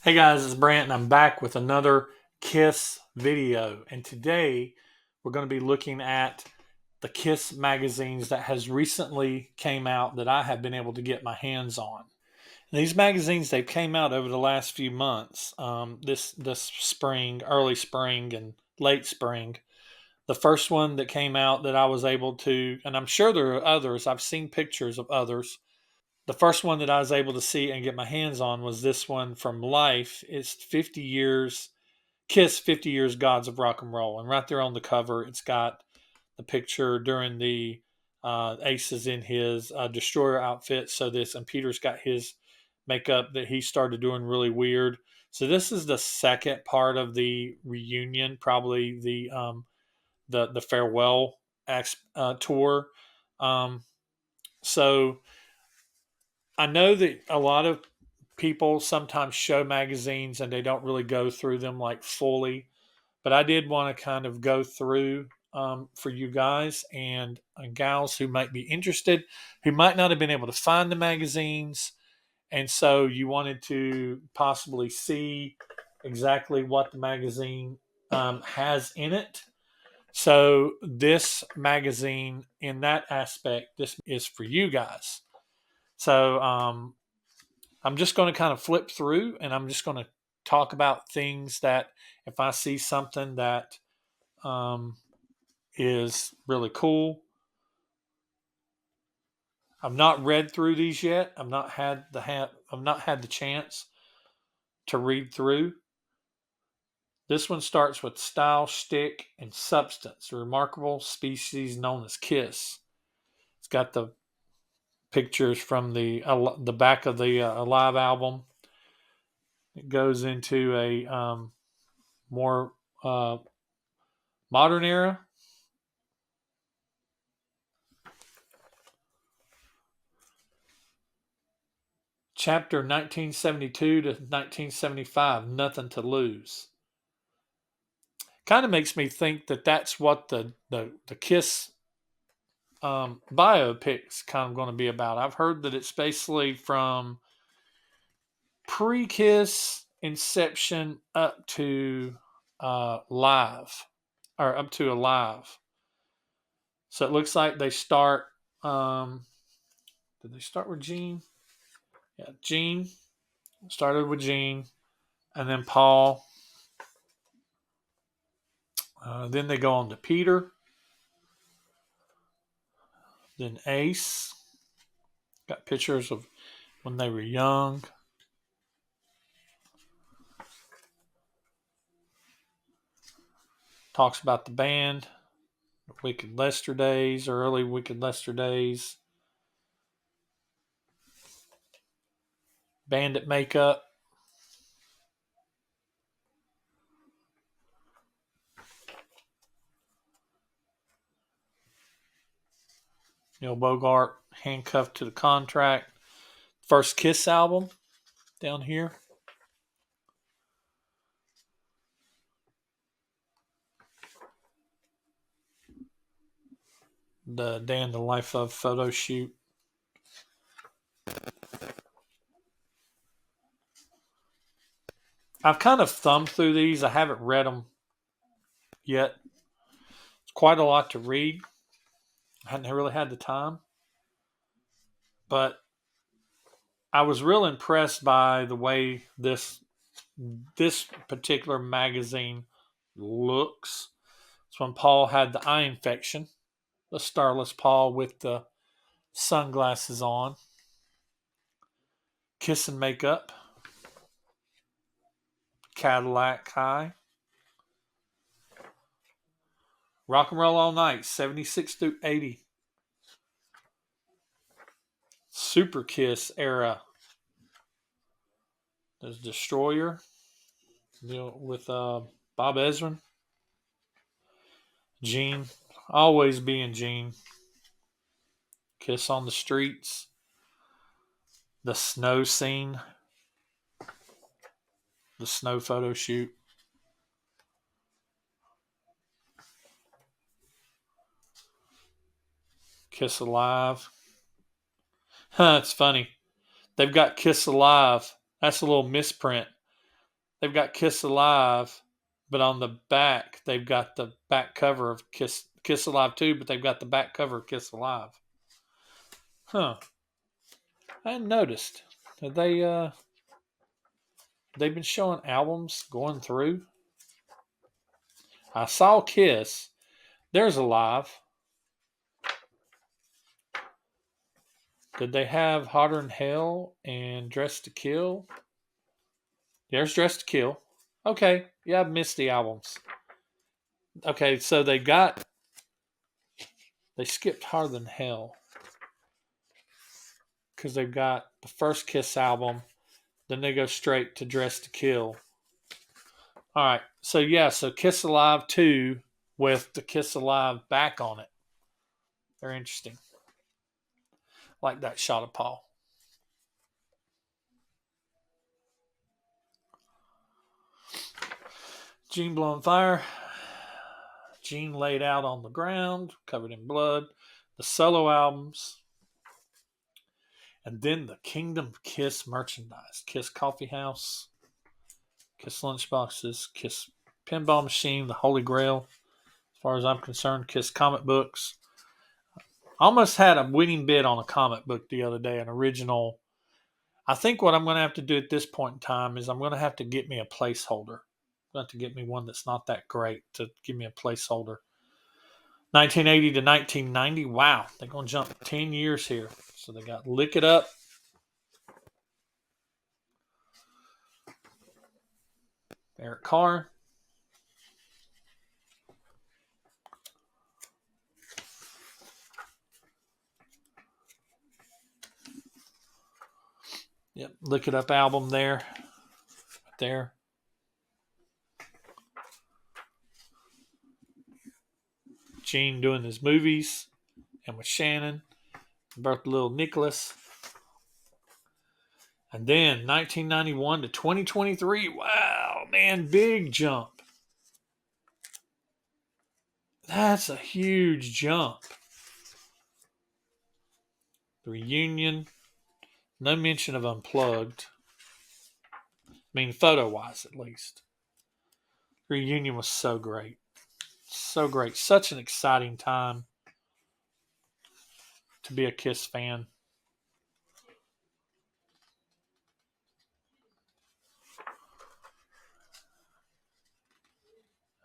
Hey guys, it's Brant and I'm back with another Kiss video. And today we're going to be looking at the Kiss magazines that has recently came out that I have been able to get my hands on. And these magazines, they've came out over the last few months, this spring, early spring and late spring. The first one that came out that I was able to, and I'm sure there are others, I've seen pictures of others. The first one that I was able to see and get my hands on was this one from Life. It's 50 years, Kiss 50 Years Gods of Rock and Roll. And right there on the cover, it's got the picture during the Aces in his Destroyer outfit. So this, and Peter's got his makeup that he started doing really weird. So this is the second part of the reunion, probably the farewell tour. Um, so I know that a lot of people sometimes show magazines and they don't really go through them like fully, but I did want to kind of go through for you guys and gals who might be interested, who might not have been able to find the magazines, and so you wanted to possibly see exactly what the magazine has in it. So this magazine, in that aspect, this is for you guys. So I'm just going to kind of flip through and I'm just going to talk about things that if I see something that um, is really cool. I've not read through these yet. I've not had the chance to read through. This one starts with style, shtick, and substance. A remarkable species known as Kiss. It's got the pictures from the back of the Alive album. It goes into a more modern era. Chapter 1972 to 1975, Nothing to Lose. Kind of makes me think that that's what the Kiss biopic's kind of going to be about. I've heard that it's basically from pre-Kiss inception up to live, or up to Alive. So it looks like they start. Um, did they start with Gene? Yeah, Gene started with Gene, and then Paul. Then they go on to Peter, then Ace. Got pictures of when they were young. Talks about the band, the Wicked Lester days, early Wicked Lester days. Bandit makeup. Neil Bogart handcuffed to the contract. First Kiss album down here. The Day in the Life of photo shoot. I've kind of thumbed through these. I haven't read them yet. It's quite a lot to read. I hadn't really had the time. But I was real impressed by the way this particular magazine looks. It's when Paul had the eye infection, the starless Paul with the sunglasses on, kiss and makeup, Cadillac high, rock and roll all night, 76 through 80, super kiss era. There's Destroyer with Bob Ezrin, Gene, always being Gene, Kiss on the Streets, the snow scene, the snow photo shoot, Kiss Alive. Huh, it's funny. They've got Kiss Alive. That's a little misprint. they've got Kiss Alive, but on the back they've got the back cover of Kiss Alive 2, but they've got the back cover of Kiss Alive. Huh. I hadn't noticed. Have they've been showing albums going through? I saw Kiss. There's Alive. Did they have Hotter Than Hell and Dressed to Kill? There's Dressed to Kill. Okay. Yeah, I've missed the albums. Okay, so they skipped Hotter Than Hell because they've got the first Kiss album, then they go straight to Dressed to Kill. All right, so yeah, so Kiss Alive 2 with the Kiss Alive back on it. They're interesting. Like that shot of Paul. Gene blowing fire. Gene laid out on the ground, covered in blood. The solo albums. And then the Kingdom Kiss merchandise. Kiss Coffee House. Kiss lunchboxes. Kiss pinball machine. The Holy Grail. As far as I'm concerned, Kiss comic books. I almost had a winning bid on a comic book the other day, an original. I think what I'm going to have to do at this point in time is I'm going to have to get me a placeholder. I'm going to have to get me one that's not that great to give me a placeholder. 1980 to 1990. Wow, they're going to jump 10 years here. So they got Lick It Up. Eric Carr. Yep, Lick It Up album there. Right there. Gene doing his movies. And with Shannon. Birth of little Nicholas. And then 1991 to 2023. Wow, man, big jump. That's a huge jump. The reunion. No mention of Unplugged. I mean, photo-wise, at least. The reunion was so great. So great. Such an exciting time to be a Kiss fan.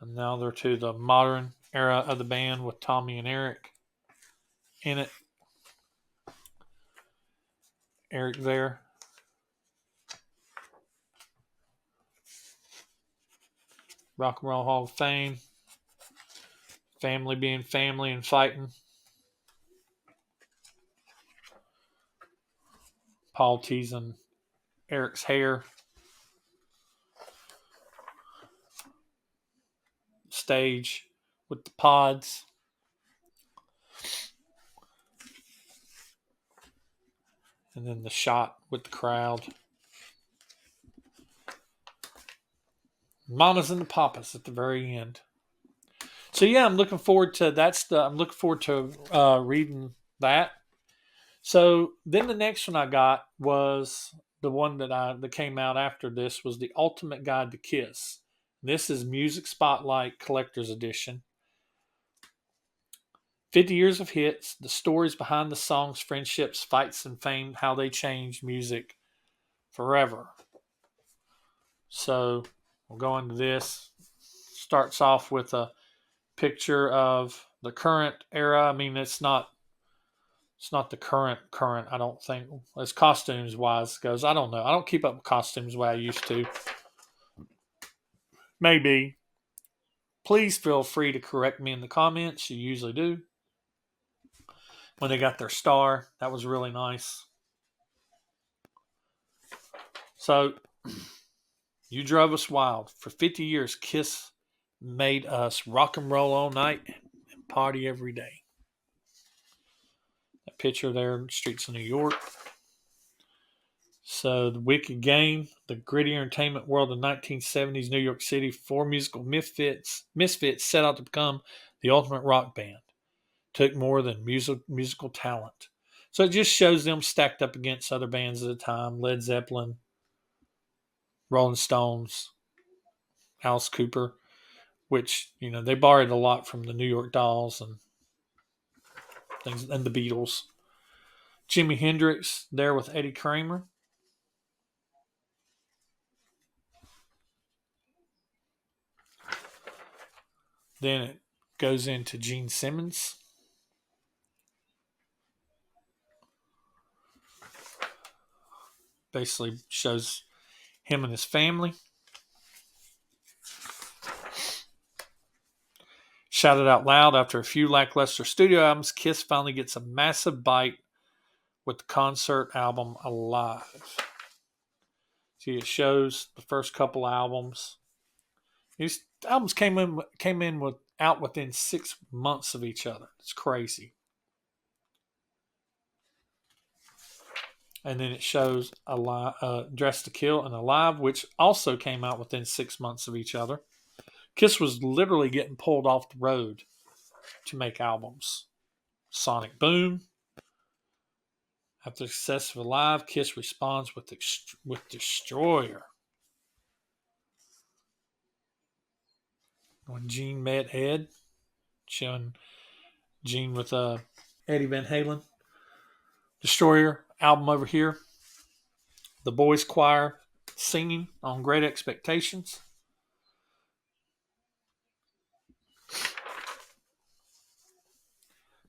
And now they're to the modern era of the band with Tommy and Eric in it. Eric there. Rock and Roll Hall of Fame. Family being family and fighting. Paul teasing Eric's hair. Stage with the pods. And then the shot with the crowd. Mamas and the Papas at the very end. So yeah, I'm looking forward to reading that. So then the next one I got was the one that came out after this was the Ultimate Guide to Kiss. This is Music Spotlight Collector's Edition. 50 years of hits, the stories behind the songs, friendships, fights, and fame, how they changed music forever. So we'll go into this. Starts off with a picture of the current era. I mean, it's not the current, I don't think, as costumes wise goes. I don't know. I don't keep up with costumes the way I used to. Maybe. Please feel free to correct me in the comments. You usually do. When they got their star, that was really nice. So, you drove us wild. For 50 years, Kiss made us rock and roll all night and party every day. That picture there in the streets of New York. So, The Wicked Game, the gritty entertainment world of 1970s New York City. Four musical misfits set out to become the ultimate rock band. Took more than musical talent. So it just shows them stacked up against other bands at the time. Led Zeppelin, Rolling Stones, Alice Cooper, which, they borrowed a lot from the New York Dolls and things, and the Beatles. Jimi Hendrix there with Eddie Kramer. Then it goes into Gene Simmons. Basically shows him and his family. Shouted Out Loud, after a few lackluster studio albums, Kiss finally gets a massive bite with the concert album Alive. See, it shows the first couple albums. These albums came in out within 6 months of each other. It's crazy. And then it shows Dress to Kill and Alive, which also came out within 6 months of each other. Kiss was literally getting pulled off the road to make albums. Sonic Boom. After the success of Alive, Kiss responds with Destroyer. When Gene met Ed, showing Gene with Eddie Van Halen. Destroyer album over here. The Boys Choir singing on Great Expectations.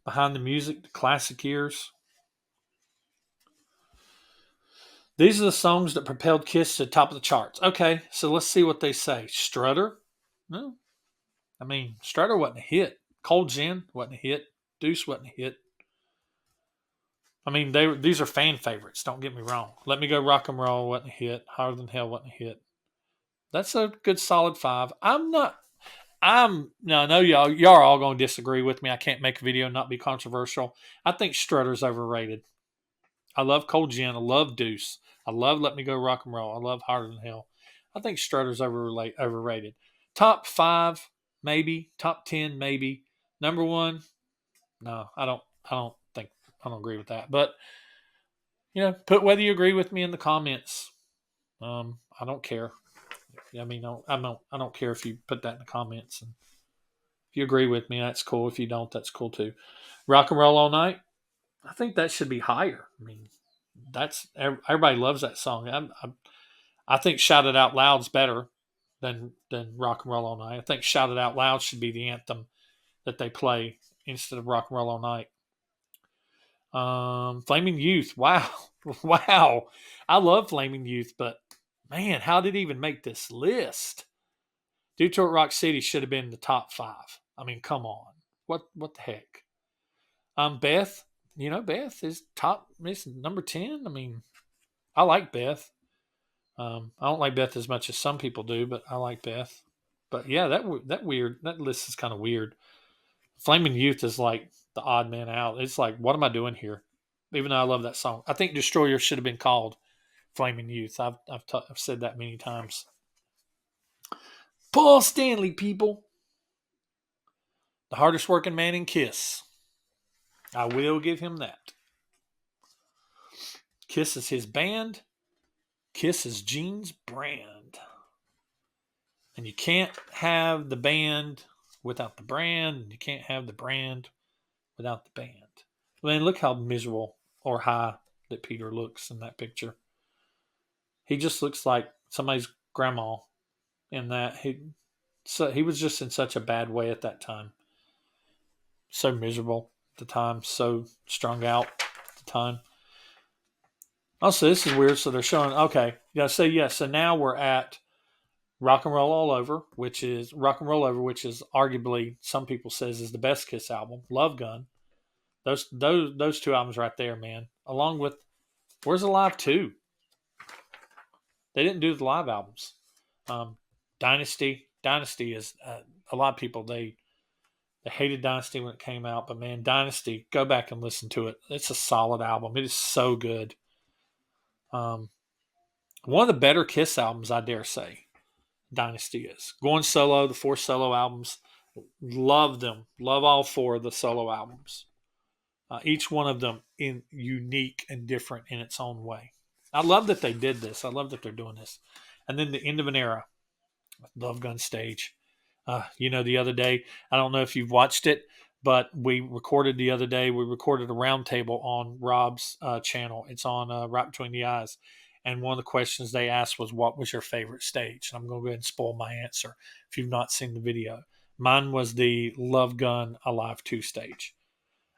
Behind the Music, the classic years. These are the songs that propelled Kiss to the top of the charts. Okay, so let's see what they say. Strutter? No. Strutter wasn't a hit. Cold Gin wasn't a hit. Deuce wasn't a hit. These are fan favorites. Don't get me wrong. Let Me Go Rock and Roll wasn't a hit. Harder Than Hell wasn't a hit. That's a good solid 5. I know y'all are all going to disagree with me. I can't make a video and not be controversial. I think Strutter's overrated. I love Cold Gin. I love Deuce. I love Let Me Go Rock and Roll. I love Harder Than Hell. I think Strutter's overrated. Top 5, maybe. Top 10, maybe. Number 1, no, I don't agree with that. But put whether you agree with me in the comments. I don't care. I don't care if you put that in the comments. And if you agree with me, that's cool. If you don't, that's cool too. Rock and Roll All Night. I think that should be higher. That's everybody loves that song. I think Shout It Out Loud's better than Rock and Roll All Night. I think Shout It Out Loud should be the anthem that they play instead of Rock and Roll All Night. Flaming Youth. Wow. Wow. I love Flaming Youth, but man, how did it even make this list? Detroit Rock City should have been in the top 5. Come on. What the heck? Beth. Beth is number 10. I like Beth. I don't like Beth as much as some people do, but I like Beth. But yeah, that list is kind of weird. Flaming Youth is like the odd man out. It's like, what am I doing here? Even though I love that song, I think Destroyer should have been called Flaming Youth. I've said that many times. Paul Stanley, people, the hardest working man in Kiss. I will give him that. Kiss is his band. Kiss is Gene's brand. And you can't have the band without the brand. And you can't have the brand without the band. Look how miserable or high that Peter looks in that picture. He just looks like somebody's grandma in that. He was just in such a bad way at that time. So miserable at the time. So strung out at the time. Also, this is weird. So they're showing, okay. So now we're at Rock and Roll All Over, which is arguably, some people says, is the best Kiss album. Love Gun. Those 2 albums right there, man. Along with, where's Alive 2? They didn't do the live albums. Dynasty is a lot of people, they hated Dynasty when it came out, but man, Dynasty, go back and listen to it. It's a solid album. It is so good. One of the better Kiss albums, I dare say, Dynasty is. Going solo, the 4 solo albums, love them. Love all 4 of the solo albums. Each one of them unique and different in its own way. I love that they did this. I love that they're doing this. And then The End of an Era. Love Gun stage. The other day, I don't know if you've watched it, but we recorded the other day. We recorded a roundtable on Rob's channel. It's on Right Between the Eyes. And one of the questions they asked was, what was your favorite stage? And I'm going to go ahead and spoil my answer if you've not seen the video. Mine was the Love Gun Alive 2 stage.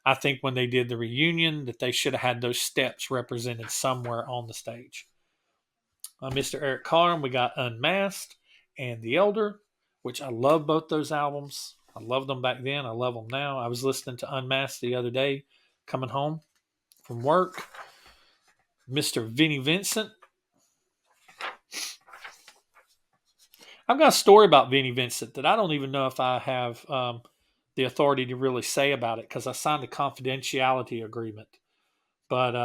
I think when they did the reunion that they should have had those steps represented somewhere on the stage. Mr. Eric Carr, we got Unmasked and The Elder, which I love both those albums. I loved them back then. I love them now. I was listening to Unmasked the other day coming home from work. Mr. Vinnie Vincent. I've got a story about Vinnie Vincent that I don't even know if I have the authority to really say about it because I signed a confidentiality agreement. But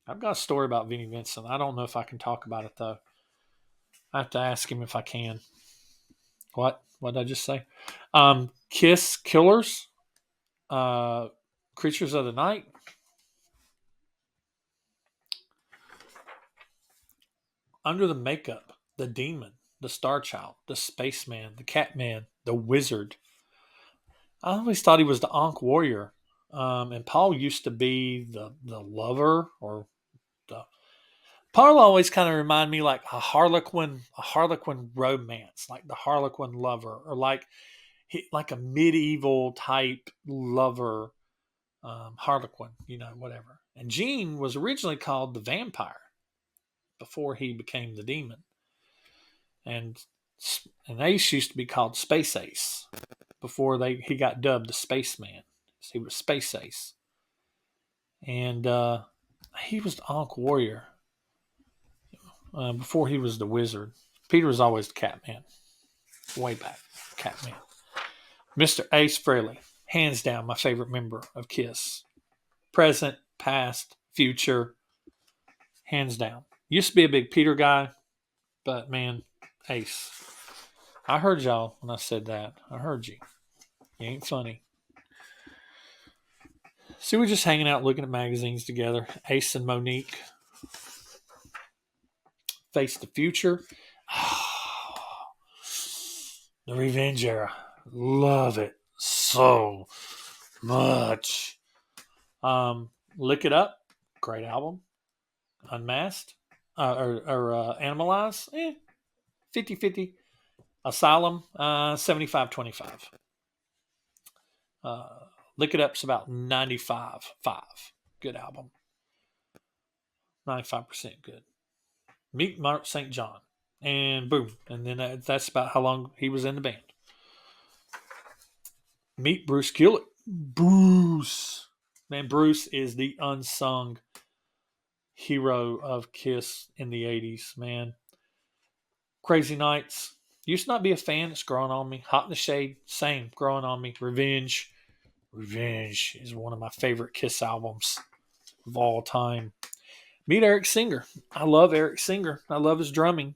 I've got a story about Vinnie Vincent. I don't know if I can talk about it, though. I have to ask him if I can. What? What did I just say? Kiss Killers. Creatures of the Night. Under the Makeup. The Demon. The Star Child. The Spaceman. The Catman. The Wizard. I always thought he was the Ankh Warrior. And Paul used to be the lover or the... Paul always kind of reminded me like a Harlequin romance, like the Harlequin lover, or like a medieval type lover, Harlequin, whatever. And Gene was originally called the Vampire before he became the Demon, and Ace used to be called Space Ace before he got dubbed the Spaceman. So he was Space Ace, and he was the Ankh Warrior before he was the Wizard. Peter was always the Catman, way back, Catman. Mr. Ace Frehley, hands down my favorite member of Kiss. Present, past, future, hands down. Used to be a big Peter guy, but man, Ace. I heard y'all when I said that. I heard you. You ain't funny. See, we're just hanging out looking at magazines together. Ace and Monique. Face the Future. The Revenge Era. Love it so much. Lick It Up. Great album. Unmasked. Animalize. 50-50. Asylum. 75-25. Lick It Up's about 95.5. Good album. 95% good. Meet Mark St. John. And boom. And then that's about how long he was in the band. Meet Bruce Kulick. Bruce. Man, Bruce is the unsung hero of Kiss in the 80s, man. Crazy Nights. Used to not be a fan. It's growing on me. Hot in the Shade. Same. Growing on me. Revenge. Revenge is one of my favorite Kiss albums of all time. Meet Eric Singer. I love Eric Singer. I love his drumming.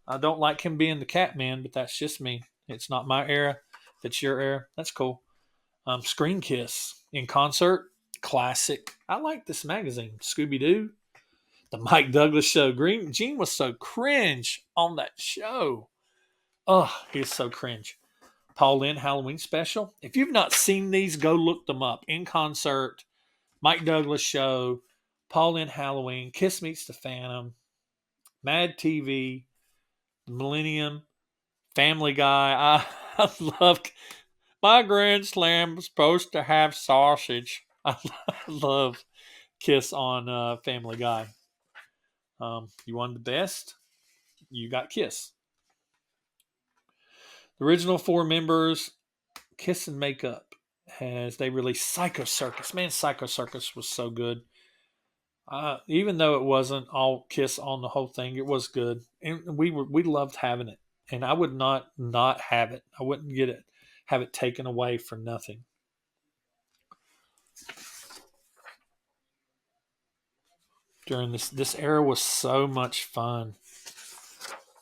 I don't like him being the Catman, but that's just me. It's not my era. If it's your era, that's cool. Screen Kiss in concert. Classic. I like this magazine. Scooby-Doo. The Mike Douglas Show. Gene was so cringe on that show. Oh, he's so cringe. Paul Lynde Halloween Special. If you've not seen these, go look them up. In Concert, Mike Douglas Show, Paul Lynde Halloween, Kiss Meets the Phantom, Mad TV, Millennium, Family Guy. I love my Grand Slam was supposed to have sausage. I love Kiss on Family Guy. You wanted the best? You got Kiss. The original four members, Kiss and Makeup, as they released Psycho Circus. Man, Psycho Circus was so good. Even though it wasn't all Kiss on the whole thing, it was good, and we loved having it. And I would not have it. I wouldn't have it taken away for nothing. During this era was so much fun.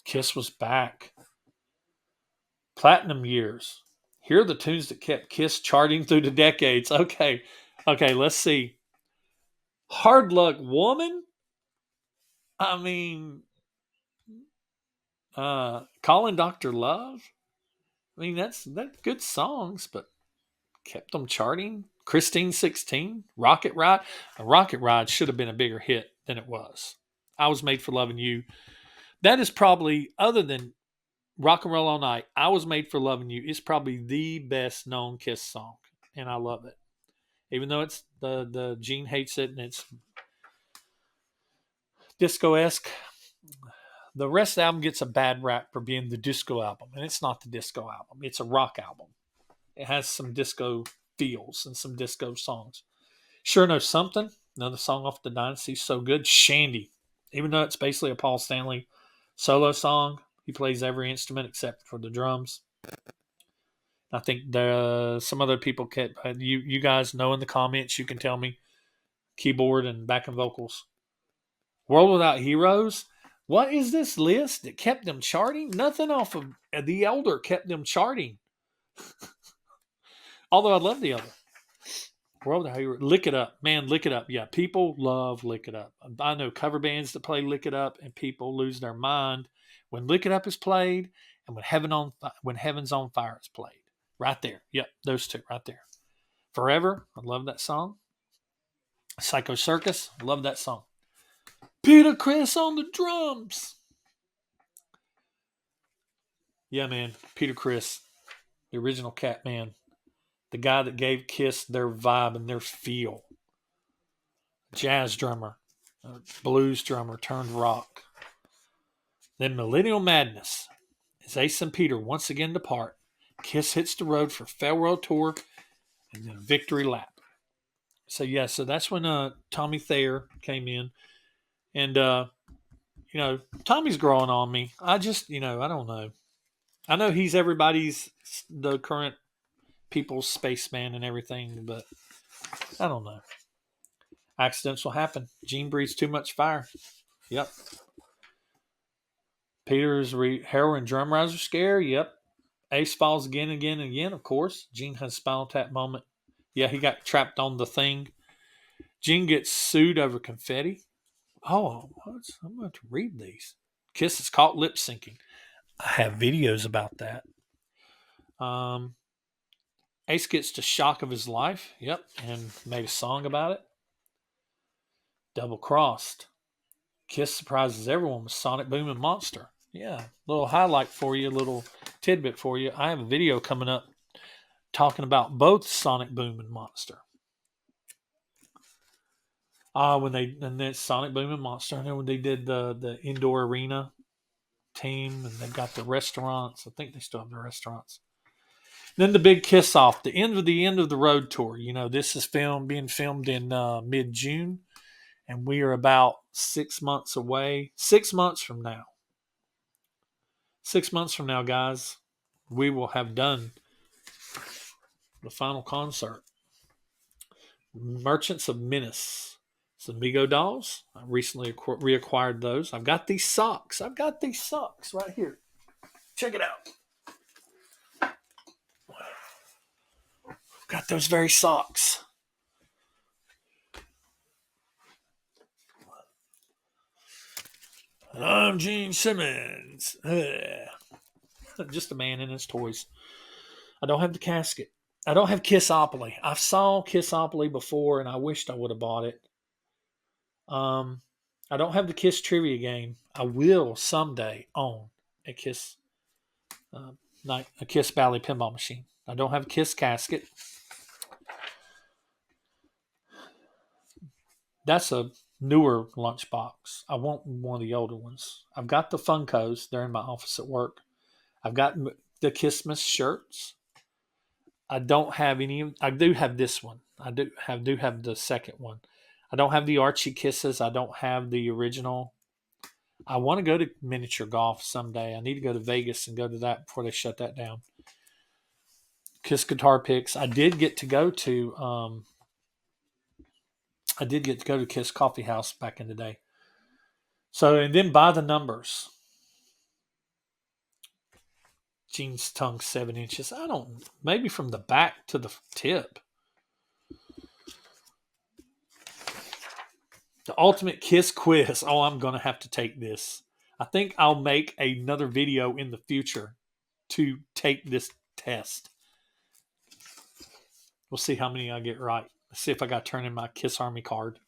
Kiss was back. Platinum years. Here are the tunes that kept Kiss charting through the decades. Okay, let's see. Hard Luck Woman. I mean, Calling Dr. Love. I mean, that's good songs, but kept them charting. Christine 16, Rocket Ride. Rocket Ride should have been a bigger hit than it was. I Was Made for Loving You. That is probably, other than Rock and Roll All Night, I Was Made for Loving You is probably the best known Kiss song, and I love it. Even though it's the Gene hates it and it's disco esque, the rest of the album gets a bad rap for being the disco album, and it's not the disco album. It's a rock album. It has some disco feels and some disco songs. Sure Know Something, another song off the Dynasty, so good. Shandy, even though it's basically a Paul Stanley solo song, he plays every instrument except for the drums. I think some other people kept, you guys know in the comments, you can tell me keyboard and backing vocals. World Without Heroes. What is this list that kept them charting? Nothing off of The Elder kept them charting. Although I love The Elder. World Without Heroes. Lick It Up. Man, Lick It Up. Yeah, people love Lick It Up. I know cover bands that play Lick It Up, and people lose their mind when Lick It Up is played and when Heaven's on Fire is played. Right there. Yep, those two right there. Forever. I love that song. Psycho Circus. I love that song. Peter Criss on the drums. Yeah, man. Peter Criss, the original Catman, the guy that gave Kiss their vibe and their feel. Jazz drummer, blues drummer turned rock. Then Millennial Madness. As Ace and Peter once again depart, Kiss hits the road for farewell tour and then victory lap. So yeah, so that's when Tommy Thayer came in, and Tommy's growing on me. I just I don't know. I know he's the current people's spaceman and everything, but I don't know. Accidents will happen. Gene breathes too much fire. Yep. Peter's heroin drum riser scare. Yep. Ace falls again and again and again, of course. Gene has a spinal tap moment. Yeah, he got trapped on the thing. Gene gets sued over confetti. Oh, I'm going to read these. Kiss is caught lip syncing. I have videos about that. Ace gets the shock of his life. Yep, and made a song about it. Double crossed. Kiss surprises everyone with Sonic Boom and Monster. Yeah, little highlight for you, little tidbit for you. I have a video coming up talking about both Sonic Boom and Monster. And then Sonic Boom and Monster. I know when they did the indoor arena team, and they've got the restaurants. I think they still have the restaurants. Then the big kiss off, the end of the road tour. This is being filmed in mid-June, and we are about 6 months away. 6 months from now. 6 months from now, guys, we will have done the final concert. Merchants of Menace. Some Mego dolls. I recently reacquired those. I've got these socks. Right here. Check it out. Got those very socks. I'm Gene Simmons. Just a man in his toys. I don't have the casket. I don't have Kissopoly. I saw Kissopoly before, and I wished I would have bought it. I don't have the Kiss trivia game. I will someday own a Kiss a Kiss Bally pinball machine. I don't have a Kiss casket. That's a newer lunchbox. I want one of the older ones. I've got the Funkos. They're in my office at work. I've got the Kissmas shirts. I don't have any. I do have this one. I do have the second one. I don't have the Archie Kisses. I don't have the original. I want to go to miniature golf someday. I need to go to Vegas and go to that before they shut that down. Kiss guitar picks. I did get to go to Kiss Coffee House back in the day. So, and then by the numbers. Gene's tongue 7 inches. Maybe from the back to the tip. The Ultimate Kiss Quiz. Oh, I'm going to have to take this. I think I'll make another video in the future to take this test. We'll see how many I get right. Let's see if I got to turn in my Kiss Army card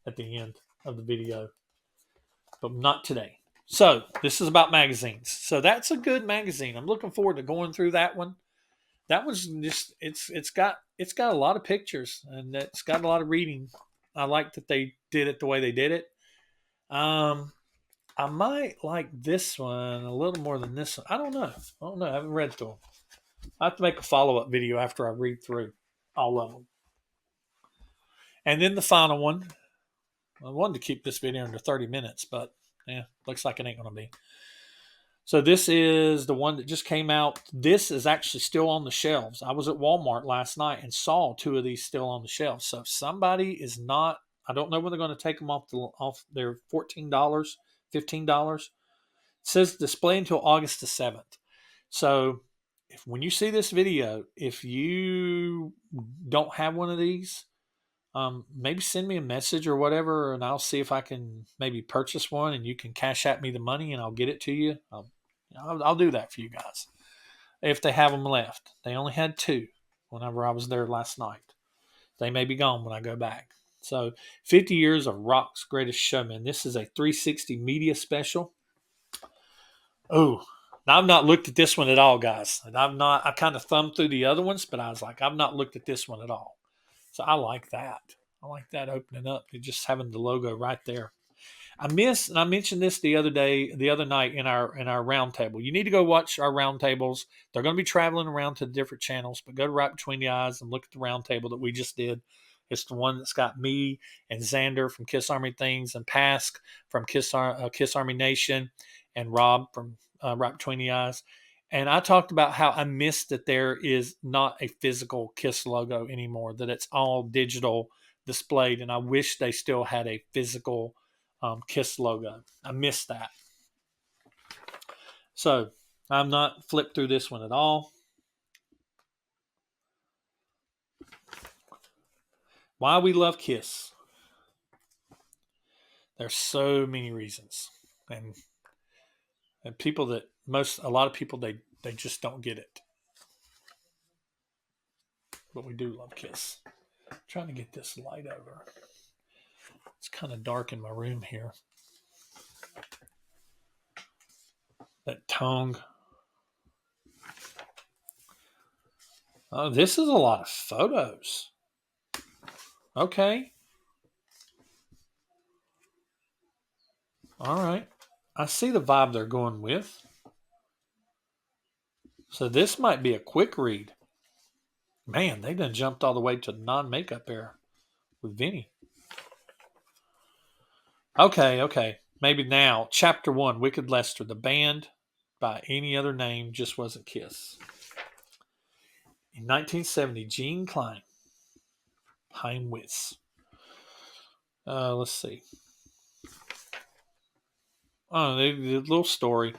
at the end of the video. But not today. So this is about magazines. So that's a good magazine. I'm looking forward to going through that one. That was just it's got a lot of pictures and it's got a lot of reading. I like that they did it the way they did it. I might like this one a little more than this one. I don't know. I haven't read through them. I have to make a follow-up video after I read through all of them. And then the final one. I wanted to keep this video under 30 minutes, but yeah, looks like it ain't going to be. So this is the one that just came out. This is actually still on the shelves. I was at Walmart last night and saw 2 of these still on the shelves. So if somebody is not, I don't know when they're going to take them off their $14, $15. It says display until August the 7th. So when you see this video, if you don't have one of these, maybe send me a message or whatever, and I'll see if I can maybe purchase one, and you can cash at me the money, and I'll get it to you. I'll do that for you guys if they have them left. They only had 2 whenever I was there last night. They may be gone when I go back. So 50 years of rock's greatest showman. This is a 360 media special. Oh, I've not looked at this one at all, guys. And I kind of thumbed through the other ones, but I was like, I've not looked at this one at all. So I like that. I like that opening up and just having the logo right there. I mentioned this the other night in our round table. You need to go watch our round tables. They're going to be traveling around to the different channels, but go to Right Between the Eyes and look at the round table that we just did. It's the one that's got me and Xander from Kiss Army Things and Pask from Kiss Army Nation and Rob from Right Between the Eyes. And I talked about how I miss that there is not a physical Kiss logo anymore, that it's all digital displayed. And I wish they still had a physical Kiss logo. I miss that. So I'm not flipped through this one at all. Why we love Kiss. There's so many reasons. And a lot of people, they just don't get it. But we do love Kiss. I'm trying to get this light over. It's kind of dark in my room here. That tongue. Oh, this is a lot of photos. Okay. All right. I see the vibe they're going with. So this might be a quick read. Man, they done jumped all the way to non-makeup era with Vinny. Okay. Maybe now. Chapter 1, Wicked Lester. The band, by any other name, just wasn't Kiss. In 1970, Gene Klein. Heimwitz. Let's see. Oh, the little story.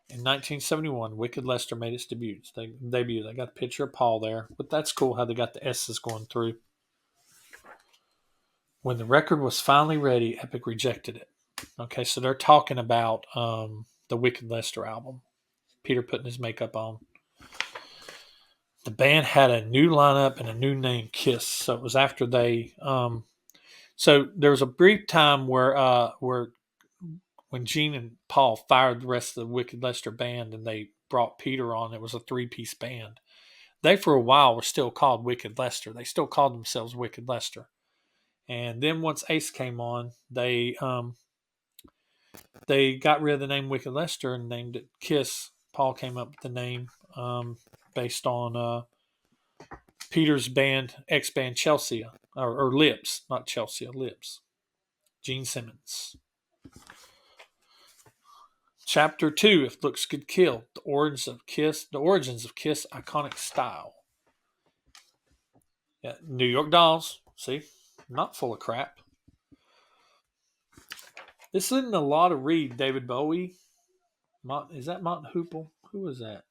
In 1971, Wicked Lester made its debut. They got a picture of Paul there. But that's cool how they got the S's going through. When the record was finally ready, Epic rejected it. Okay, so they're talking about the Wicked Lester album. Peter putting his makeup on. The band had a new lineup and a new name, Kiss. So it was after they. So there was a brief time where when Gene and Paul fired the rest of the Wicked Lester band and they brought Peter on, it was a 3-piece band. They for a while were still called Wicked Lester. They still called themselves Wicked Lester. And then once Ace came on, they got rid of the name Wicked Lester and named it Kiss. Paul came up with the name based on Peter's band, ex-band Chelsea, or Lips, not Chelsea, Lips. Gene Simmons. Chapter 2, If Looks Could Kill, the origins of Kiss iconic style. Yeah, New York Dolls, see, not full of crap. This isn't a lot of read. David Bowie. Is that Mont Hoople? Who is that?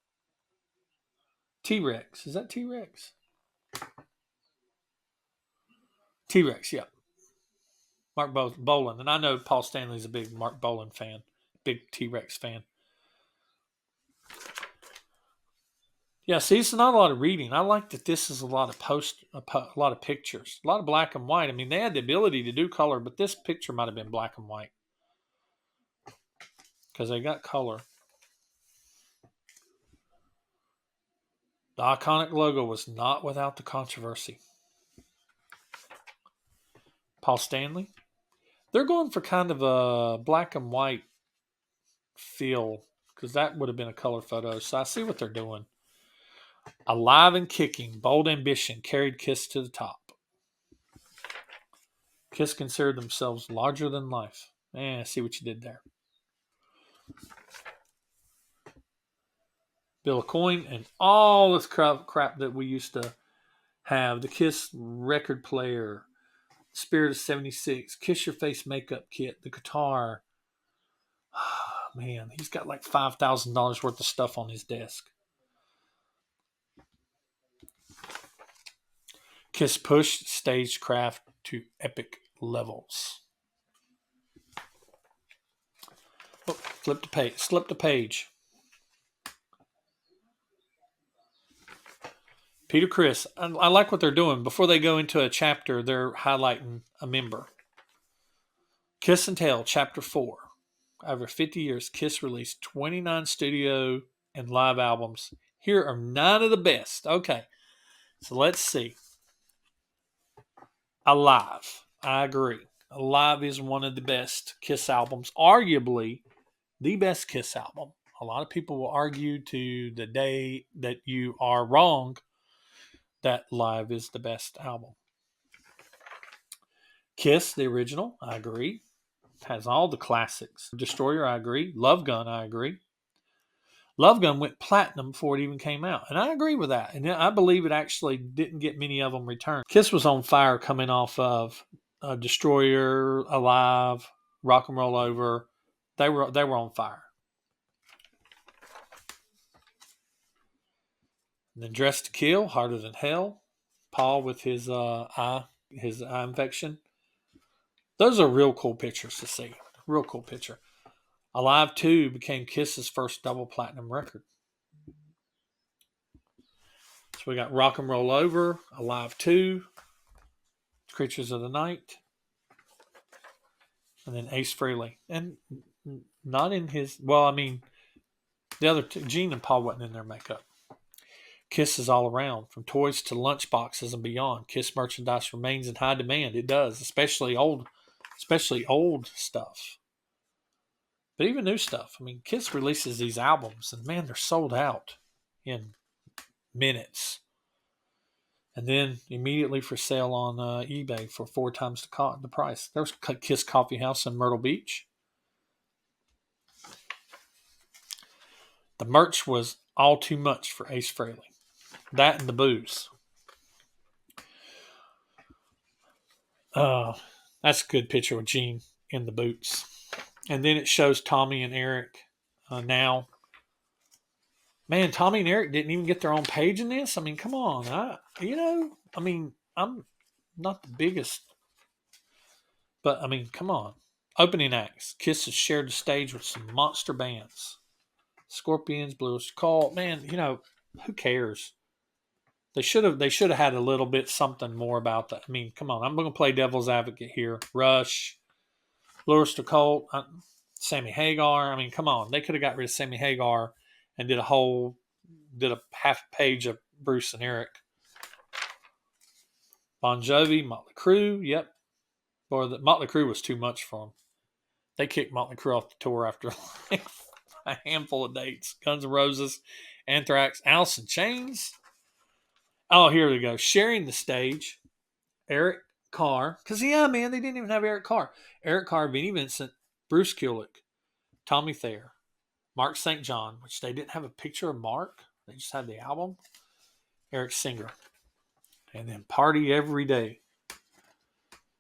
T-Rex. Is that T-Rex? T-Rex, yeah. Mark Bolan. And I know Paul Stanley's a big Mark Bolan fan. big T-Rex fan. Yeah, see, it's not a lot of reading. I like that this is a lot of a lot of pictures, a lot of black and white. I mean, they had the ability to do color, but this picture might have been black and white because they got color. The iconic logo was not without the controversy. Paul Stanley. They're going for kind of a black and white feel because that would have been a color photo. So I see what they're doing. Alive and kicking, bold ambition carried Kiss to the top. Kiss considered themselves larger than life. Man, I see what you did there. Bill Coin and all this crap that we used to have. The Kiss record player, Spirit of 76, Kiss Your Face makeup kit, the guitar. Oh, man, he's got like $5,000 worth of stuff on his desk. Kiss pushed stagecraft to epic levels. Oh, slipped a page. Peter Criss. I like what they're doing. Before they go into a chapter, they're highlighting a member. Kiss and Tell, Chapter 4. Over 50 years, Kiss released 29 studio and live albums. Here are 9 of the best. Okay, so let's see. Alive. I agree. Alive is one of the best Kiss albums. Arguably, the best Kiss album. A lot of people will argue to the day that you are wrong that Live is the best album. Kiss, the original, I agree. Has all the classics. Destroyer, I agree. Love Gun, I agree. Love Gun went platinum before it even came out. And I agree with that. And I believe it actually didn't get many of them returned. Kiss was on fire coming off of Destroyer, Alive, Rock and Roll Over. They were on fire. And then Dressed to Kill, Harder Than Hell. Paul with his eye infection. Those are real cool pictures to see. Real cool picture. Alive 2 became Kiss's first double platinum record. So we got Rock and Roll Over, Alive 2, Creatures of the Night, and then Ace Frehley. And not in his, well, I mean, the other two, Gene and Paul wasn't in their makeup. Kiss is all around, from toys to lunchboxes and beyond. Kiss merchandise remains in high demand. It does, especially old stuff. But even new stuff. I mean, Kiss releases these albums, and man, they're sold out in minutes. And then immediately for sale on eBay for 4 times the price. There's Kiss Coffee House in Myrtle Beach. The merch was all too much for Ace Frehley. That and the booze. That's a good picture of Gene in the boots. And then it shows Tommy and Eric now. Man, Tommy and Eric didn't even get their own page in this. I mean, come on. I'm not the biggest. But, I mean, come on. Opening acts. Kiss has shared the stage with some monster bands. Scorpions, Blue Oyster Cult. Man, who cares? They should have had a little bit something more about that. I mean, come on. I'm going to play devil's advocate here. Rush, Blue Oyster Cult, Sammy Hagar. I mean, come on. They could have got rid of Sammy Hagar and did a half page of Bruce and Eric. Bon Jovi, Motley Crue. Yep. Or the Motley Crue was too much for them. They kicked Motley Crue off the tour after like a handful of dates. Guns N' Roses, Anthrax, Alice in Chains. Oh, here we go. Sharing the stage. Eric Carr. Because, yeah, man, they didn't even have Eric Carr. Eric Carr, Vinnie Vincent, Bruce Kulick, Tommy Thayer, Mark St. John, which they didn't have a picture of Mark. They just had the album. Eric Singer. And then Party Every Day.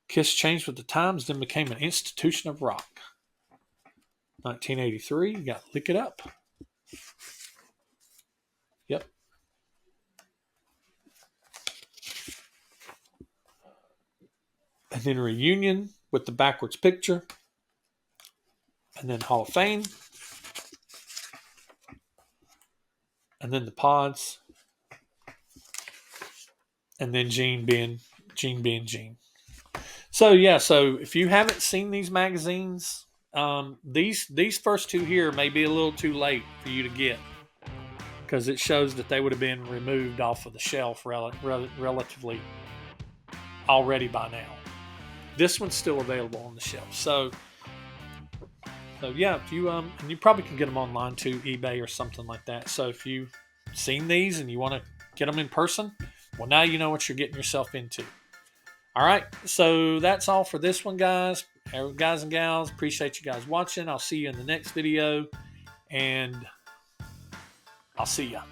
Kiss changed with the times, then became an institution of rock. 1983, you got Lick It Up. Yep. And then Reunion with the backwards picture. and then Hall of Fame, and then the pods, and then Gene being Gene. So yeah, so if you haven't seen these magazines, these first two here may be a little too late for you to get because it shows that they would have been removed off of the shelf relatively already by now. This one's still available on the shelf. So yeah, if you and you probably can get them online too, eBay or something like that. So if you've seen these and you want to get them in person, well, now you know what you're getting yourself into. All right, so that's all for this one, guys. Guys and gals, appreciate you guys watching. I'll see you in the next video, and I'll see ya.